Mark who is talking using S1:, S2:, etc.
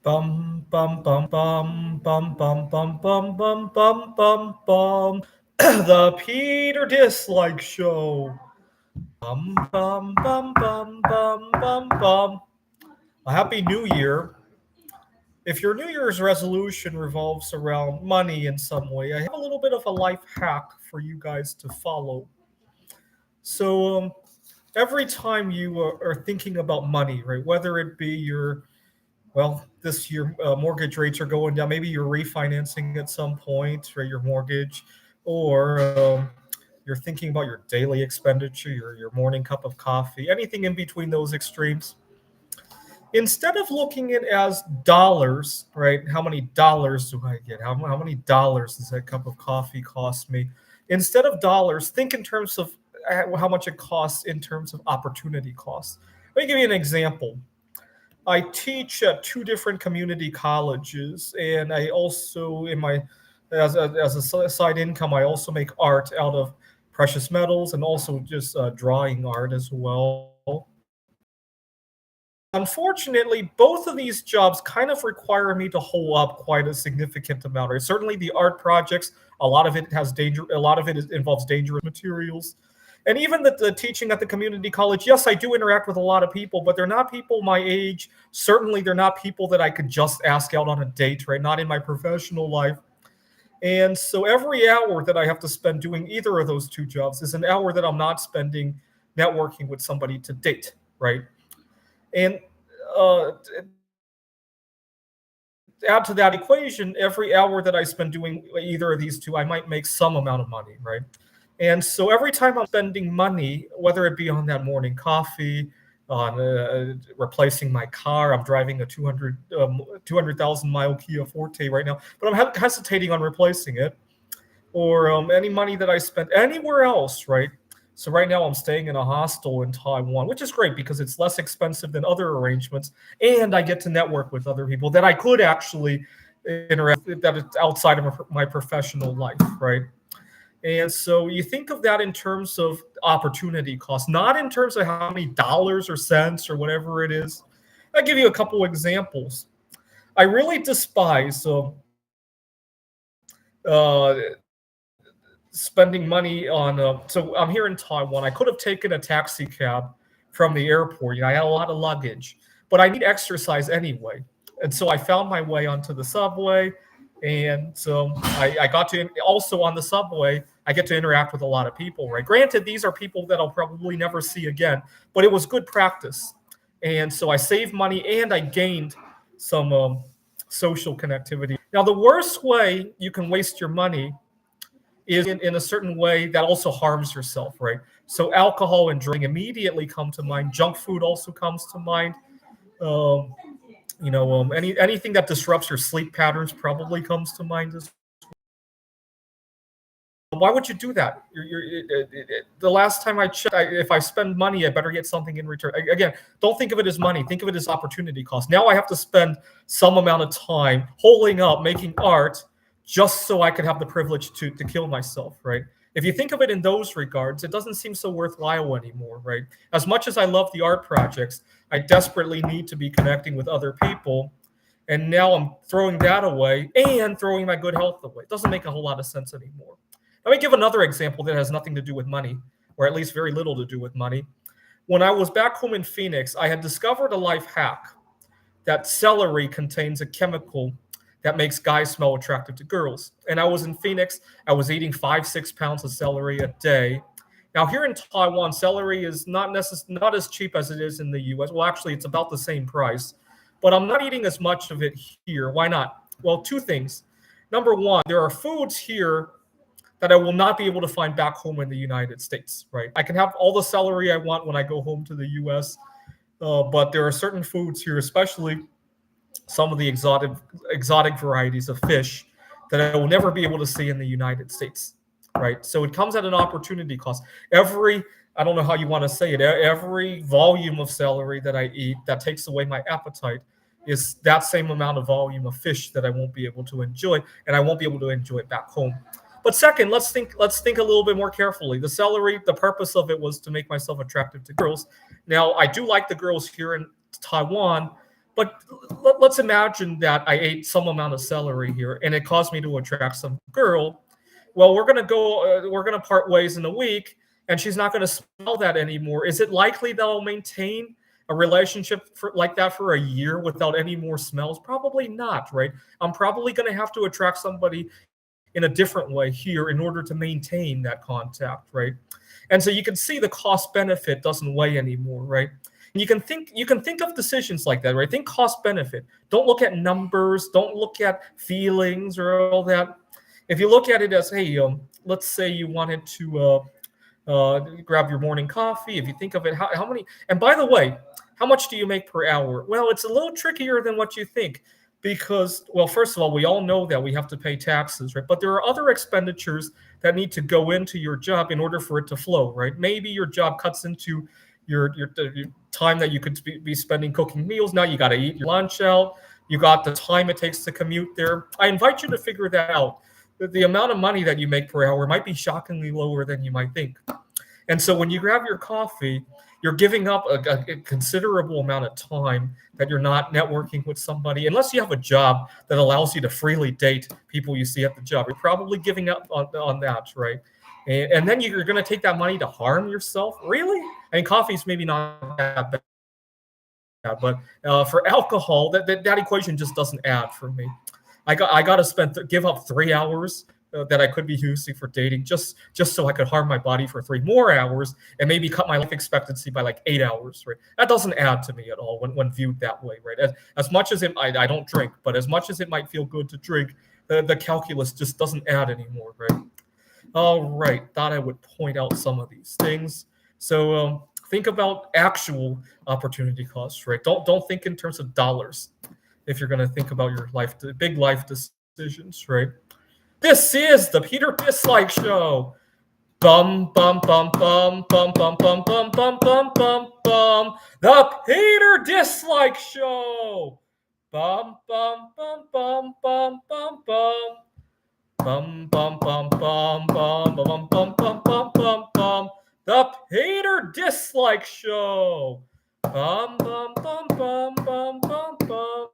S1: Bum bum bum bum bum bum bum bum bum bum bum bum. The Peter Dislike Show. Bum bum bum bum bum bum bum. A happy New Year. If your New Year's resolution revolves around money in some way, I have a little bit of a life hack for you guys to follow. So, every time you are thinking about money, right, whether it be this year mortgage rates are going down, maybe you're refinancing at some point, or your mortgage, or you're thinking about your daily expenditure, your morning cup of coffee, anything in between those extremes. Instead of looking at it as dollars, right? How many dollars do I get? How many dollars does that cup of coffee cost me? Instead of dollars, think in terms of how much it costs in terms of opportunity costs. Let me give you an example. I teach at two different community colleges, and I also, in my as a side income, I also make art out of precious metals and also just drawing art as well. Unfortunately, both of these jobs kind of require me to hold up quite a significant amount. Right? Certainly, the art projects, a lot of it has danger. A lot of it involves dangerous materials, and even the teaching at the community college. Yes, I do interact with a lot of people, but they're not people my age. Certainly, they're not people that I could just ask out on a date. Right? Not in my professional life. And so every hour that I have to spend doing either of those two jobs is an hour that I'm not spending networking with somebody to date. Right? And add to that equation, every hour that I spend doing either of these two, I might make some amount of money, right? And so every time I'm spending money, whether it be on that morning coffee, on replacing my car, I'm driving a 200,000 mile Kia Forte right now, but I'm hesitating on replacing it, or any money that I spent anywhere else, right? So right now I'm staying in a hostel in Taiwan, which is great because it's less expensive than other arrangements, and I get to network with other people that I could actually interact with that is outside of my professional life, right? And so you think of that in terms of opportunity cost, not in terms of how many dollars or cents or whatever it is. I'll give you a couple examples. I really despise uh, spending money on. So I'm here in Taiwan. I could have taken a taxi cab from the airport. I had a lot of luggage, but I need exercise anyway, and so I found my way onto the subway, and so I got to also on the subway. I get to interact with a lot of people. Right. Granted, these are people that I'll probably never see again, but it was good practice, and so I saved money and I gained some social connectivity. Now, the worst way you can waste your money is in a certain way that also harms yourself, right? So alcohol and drinking immediately come to mind. Junk food also comes to mind. Um, anything that disrupts your sleep patterns probably comes to mind as well. Why would you do that? The last time I checked, if I spend money, I better get something in return. Again, don't think of it as money. Think of it as opportunity cost. Now I have to spend some amount of time holding up, making art, just so I could have the privilege to kill myself, right? If you think of it in those regards, it doesn't seem so worthwhile anymore, right? As much as I love the art projects, I desperately need to be connecting with other people. And now I'm throwing that away and throwing my good health away. It doesn't make a whole lot of sense anymore. Let me give another example that has nothing to do with money, or at least very little to do with money. When I was back home in Phoenix, I had discovered a life hack that celery contains a chemical that makes guys smell attractive to girls. And I was in Phoenix. I was eating 5, 6 pounds of celery a day. Now here in Taiwan, celery is not as cheap as it is in the U.S. Well, actually, it's about the same price, but I'm not eating as much of it here. Why not? Well, two things. Number one, there are foods here that I will not be able to find back home in the United States. Right? I can have all the celery I want when I go home to the U.S. But there are certain foods here, especially some of the exotic varieties of fish that I will never be able to see in the United States. Right. So it comes at an opportunity cost. Every I don't know how you want to say it. Every volume of celery that I eat that takes away my appetite is that same amount of volume of fish that I won't be able to enjoy, and I won't be able to enjoy it back home. But second, let's think a little bit more carefully. The celery, the purpose of it was to make myself attractive to girls. Now, I do like the girls here in Taiwan, But let's imagine that I ate some amount of celery here, and it caused me to attract some girl. Well, we're gonna part ways in a week, and she's not gonna smell that anymore. Is it likely that I'll maintain a relationship like that for a year without any more smells? Probably not, right? I'm probably gonna have to attract somebody in a different way here in order to maintain that contact, right? And so you can see the cost benefit doesn't weigh anymore, right? And you can think of decisions like that, right? Think cost benefit. Don't look at numbers, don't look at feelings or all that. If you look at it as, hey, let's say you wanted to grab your morning coffee. If you think of it, how many, and by the way, how much do you make per hour? Well, it's a little trickier than what you think because, well, first of all, we all know that we have to pay taxes, right? But there are other expenditures that need to go into your job in order for it to flow, right? Maybe your job cuts into your time that you could be spending cooking meals. Now you got to eat your lunch out. You got the time it takes to commute there. I invite you to figure that out. The amount of money that you make per hour might be shockingly lower than you might think. And so when you grab your coffee, you're giving up a considerable amount of time that you're not networking with somebody, unless you have a job that allows you to freely date people you see at the job. You're probably giving up on that, right? And then you're going to take that money to harm yourself? Really? I mean, coffee's maybe not that bad, but for alcohol, that equation just doesn't add for me. I got to give up 3 hours that I could be using for dating just so I could harm my body for 3 more hours and maybe cut my life expectancy by like 8 hours, right? That doesn't add to me at all when viewed that way, right? As much as I don't drink, but as much as it might feel good to drink, the calculus just doesn't add anymore, right? All right, thought I would point out some of these things. So think about actual opportunity costs, right? Don't think in terms of dollars if you're going to think about your big life decisions, right? This is the Peter Dislike Show. Bum bum bum bum bum bum bum bum bum bum bum bum. The Peter Dislike Show. Bum bum bum bum bum bum bum. Bum bum bum bum bum bum bum bum bum bum bum. The Peter Dislike Show. Bum bum bum bum bum bum bum.